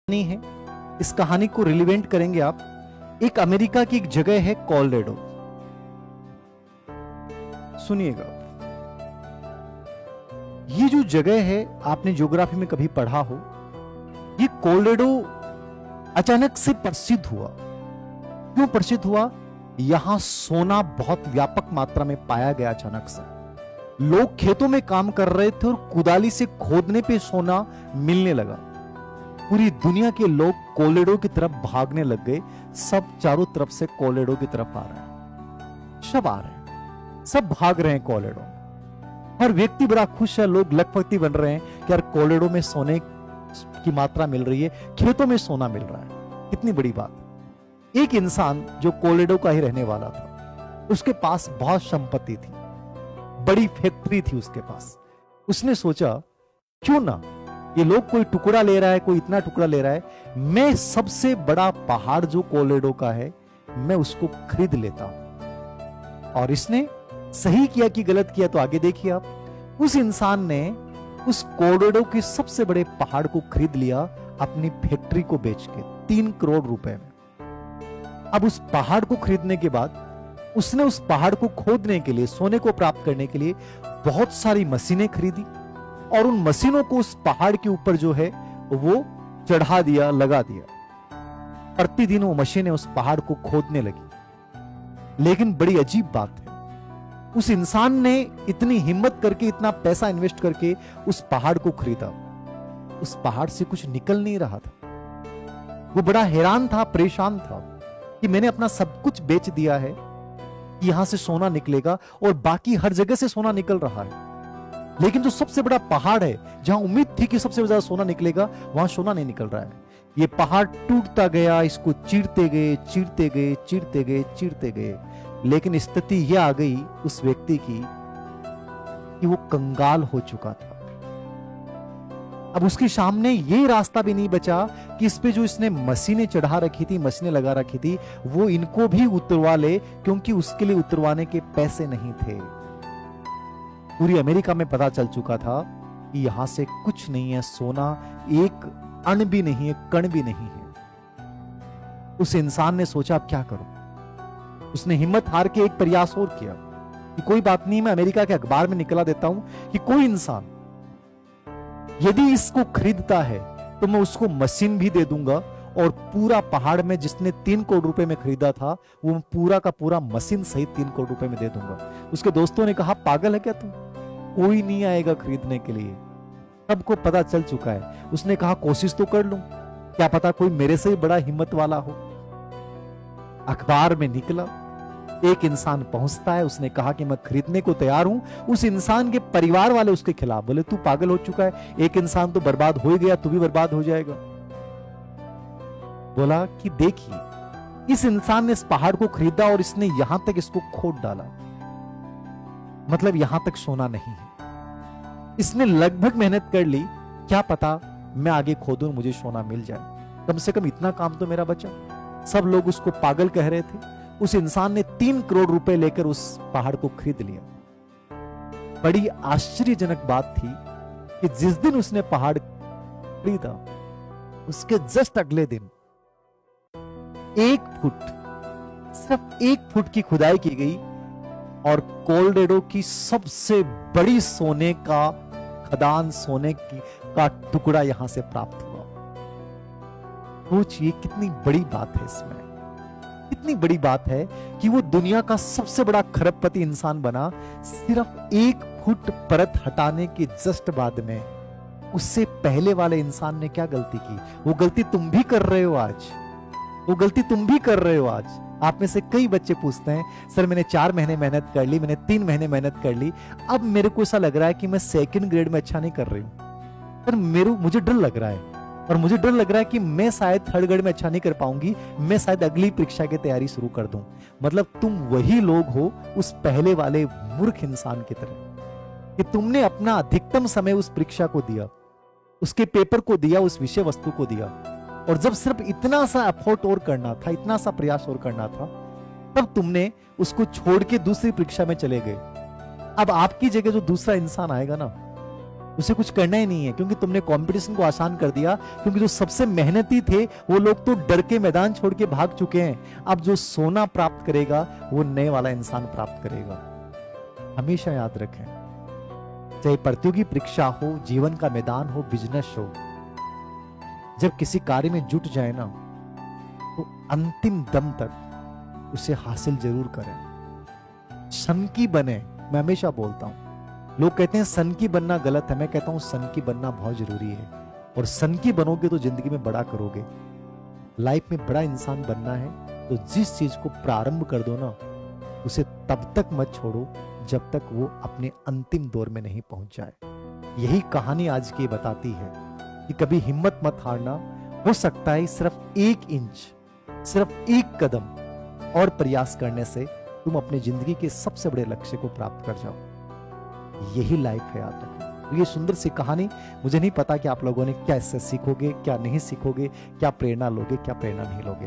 नहीं है, इस कहानी को रिलेवेंट करेंगे आप। एक अमेरिका की एक जगह है कोलोराडो, सुनिएगा। ये जो जगह है, आपने ज्योग्राफी में कभी पढ़ा हो, ये कोलोराडो अचानक से प्रसिद्ध हुआ। क्यों प्रसिद्ध हुआ? यहां सोना बहुत व्यापक मात्रा में पाया गया। अचानक से लोग खेतों में काम कर रहे थे और कुदाली से खोदने पे सोना मिलने लगा। पूरी दुनिया के लोग कोलोराडो की तरफ भागने लग गए। सब चारों तरफ से कोलोराडो की तरफ आ रहे हैं, सब आ रहे हैं, सब भाग रहे हैं कोलोराडो। हर व्यक्ति बड़ा खुश है, लोग लखपति बन रहे हैं कि यार कोलोराडो में सोने की मात्रा मिल रही है, खेतों में सोना मिल रहा है। कितनी बड़ी बात। एक इंसान जो कोलोराडो का ही रहने वाला था, उसके पास बहुत संपत्ति थी, बड़ी फैक्ट्री थी उसके पास। उसने सोचा क्यों ना, ये लोग कोई टुकड़ा ले रहा है, कोई इतना टुकड़ा ले रहा है, मैं सबसे बड़ा पहाड़ जो कोलोराडो का है, मैं उसको खरीद लेता हूं। और इसने सही किया कि गलत किया, तो आगे देखिए आप। उस इंसान ने उस कोलोराडो के सबसे बड़े पहाड़ को खरीद लिया अपनी फैक्ट्री को बेच के 3 करोड़ रुपए में। अब उस पहाड़ को खरीदने के बाद उसने उस पहाड़ को खोदने के लिए, सोने को प्राप्त करने के लिए बहुत सारी मशीनें खरीदी और उन मशीनों को उस पहाड़ के ऊपर जो है वो चढ़ा दिया, लगा दिया। प्रतिदिन वो मशीनें उस पहाड़ को खोदने लगी। लेकिन बड़ी अजीब बात है, उस इंसान ने इतनी हिम्मत करके, इतना पैसा इन्वेस्ट करके उस पहाड़ को खरीदा, उस पहाड़ से कुछ निकल नहीं रहा था। वो बड़ा हैरान था, परेशान था कि मैंने अपना सब कुछ बेच दिया है, यहां से सोना निकलेगा और बाकी हर जगह से सोना निकल रहा है, लेकिन जो सबसे बड़ा पहाड़ है, जहां उम्मीद थी कि सबसे ज्यादा सोना निकलेगा, वहां सोना नहीं निकल रहा है। ये पहाड़ टूटता गया, इसको चीरते गए, चीरते गए, चीरते गए, चीरते गए। लेकिन स्थिति यह आ गई उस व्यक्ति की कि वो कंगाल हो चुका था। अब उसके सामने ये रास्ता भी नहीं बचा कि इस पे जो इसने मशीनें चढ़ा रखी थी, मशीनें लगा रखी थी, वो इनको भी उतरवा ले, क्योंकि उसके लिए उतरवाने के पैसे नहीं थे। पूरी अमेरिका में पता चल चुका था कि यहां से कुछ नहीं है, सोना एक अण भी नहीं है, कण भी नहीं है। उस इंसान ने सोचा अब क्या करूं। उसने हिम्मत हार के एक प्रयास और किया कि कोई बात नहीं, मैं अमेरिका के अखबार में निकला देता हूं कि कोई इंसान यदि इसको खरीदता है तो मैं उसको मशीन भी दे दूंगा, और पूरा पहाड़ में जिसने 3 करोड़ रुपए में खरीदा था, वो पूरा का पूरा मशीन सहित 3 करोड़ रुपए में दे दूंगा। उसके दोस्तों ने कहा पागल है क्या तुम, कोई नहीं आएगा खरीदने के लिए, सबको पता चल चुका है। उसने कहा कोशिश तो कर लूं, क्या पता कोई मेरे से बड़ा हिम्मत वाला हो। अखबार में निकला, एक इंसान पहुंचता है, उसने कहा कि मैं खरीदने को तैयार हूं। उस इंसान के परिवार वाले उसके खिलाफ बोले तू पागल हो चुका है, एक इंसान तो बर्बाद हो ही गया, तू भी बर्बाद हो जाएगा। बोला कि देखिए, इस इंसान ने इस पहाड़ को खरीदा और इसने यहां तक इसको खोद डाला, मतलब यहां तक सोना नहीं है। इसने लगभग मेहनत कर ली, क्या पता मैं आगे खोदूं मुझे सोना मिल जाए, कम से कम इतना काम तो मेरा बचा। सब लोग उसको पागल कह रहे थे। उस इंसान ने 3 करोड़ रुपए लेकर उस पहाड़ को खरीद लिया। बड़ी आश्चर्यजनक बात थी कि जिस दिन उसने पहाड़ खरीदा, उसके जस्ट अगले दिन 1 फुट, सिर्फ 1 फुट की खुदाई की गई और कोलोराडो की सबसे बड़ी सोने का खदान, सोने का टुकड़ा यहां से प्राप्त हुआ। सोचिए कितनी बड़ी बात है इसमें, कितनी बड़ी बात है कि वो दुनिया का सबसे बड़ा खरबपति इंसान बना सिर्फ 1 फुट परत हटाने के जस्ट बाद में। उससे पहले वाले इंसान ने क्या गलती की? वो गलती तुम भी कर रहे हो आज, वो गलती तुम भी कर रहे हो आज। आप में से कई बच्चे पूछते हैं सर मैंने 4 महीने मेहनत कर ली, मैंने 3 महीने मेहनत कर ली, अब मेरे को ऐसा लग रहा है कि मैं 2nd ग्रेड में अच्छा नहीं कर रही हूं, पर मुझे डर लग रहा है, और मुझे डर लग रहा है कि मैं शायद 3rd ग्रेड में अच्छा नहीं कर पाऊंगी, मैं शायद अगली परीक्षा की तैयारी शुरू कर दूं। मतलब तुम वही लोग हो उस पहले वाले मूर्ख इंसान की तरह कि तुमने अपना अधिकतम समय उस परीक्षा को दिया, उसके पेपर को दिया, उस विषय वस्तु को दिया, और जब सिर्फ इतना सा एफर्ट और करना था, इतना सा प्रयास और करना था, तब तुमने उसको छोड़ के दूसरी परीक्षा में चले गए। अब आपकी जगह जो दूसरा इंसान आएगा ना, उसे कुछ करना ही नहीं है, क्योंकि तुमने कंपटीशन को आसान कर दिया। क्योंकि जो सबसे मेहनती थे वो लोग तो डर के मैदान छोड़ के भाग चुके हैं। अब जो सोना प्राप्त करेगा वो नए वाला इंसान प्राप्त करेगा। हमेशा याद रखें, चाहे प्रतियोगी परीक्षा हो, जीवन का मैदान हो, बिजनेस हो, जब किसी कार्य में जुट जाए ना तो अंतिम दम तक उसे हासिल जरूर करें। सनकी बने, मैं हमेशा बोलता हूं। लोग कहते हैं सनकी बनना गलत है, मैं कहता हूं सनकी बनना बहुत जरूरी है। और सनकी बनोगे तो जिंदगी में बड़ा करोगे। लाइफ में बड़ा इंसान बनना है तो जिस चीज को प्रारंभ कर दो ना, उसे तब तक मत छोड़ो जब तक वो अपने अंतिम दौर में नहीं पहुंच जाए। यही कहानी आज की बताती है कि कभी हिम्मत मत हारना। हो सकता है सिर्फ 1 इंच, सिर्फ 1 कदम और प्रयास करने से तुम अपनी जिंदगी के सबसे बड़े लक्ष्य को प्राप्त कर जाओ। यही लाइफ है, याद रखो। तो ये सुंदर सी कहानी, मुझे नहीं पता कि आप लोगों ने क्या इससे सीखोगे, क्या नहीं सीखोगे, क्या प्रेरणा लोगे, क्या प्रेरणा नहीं लोगे।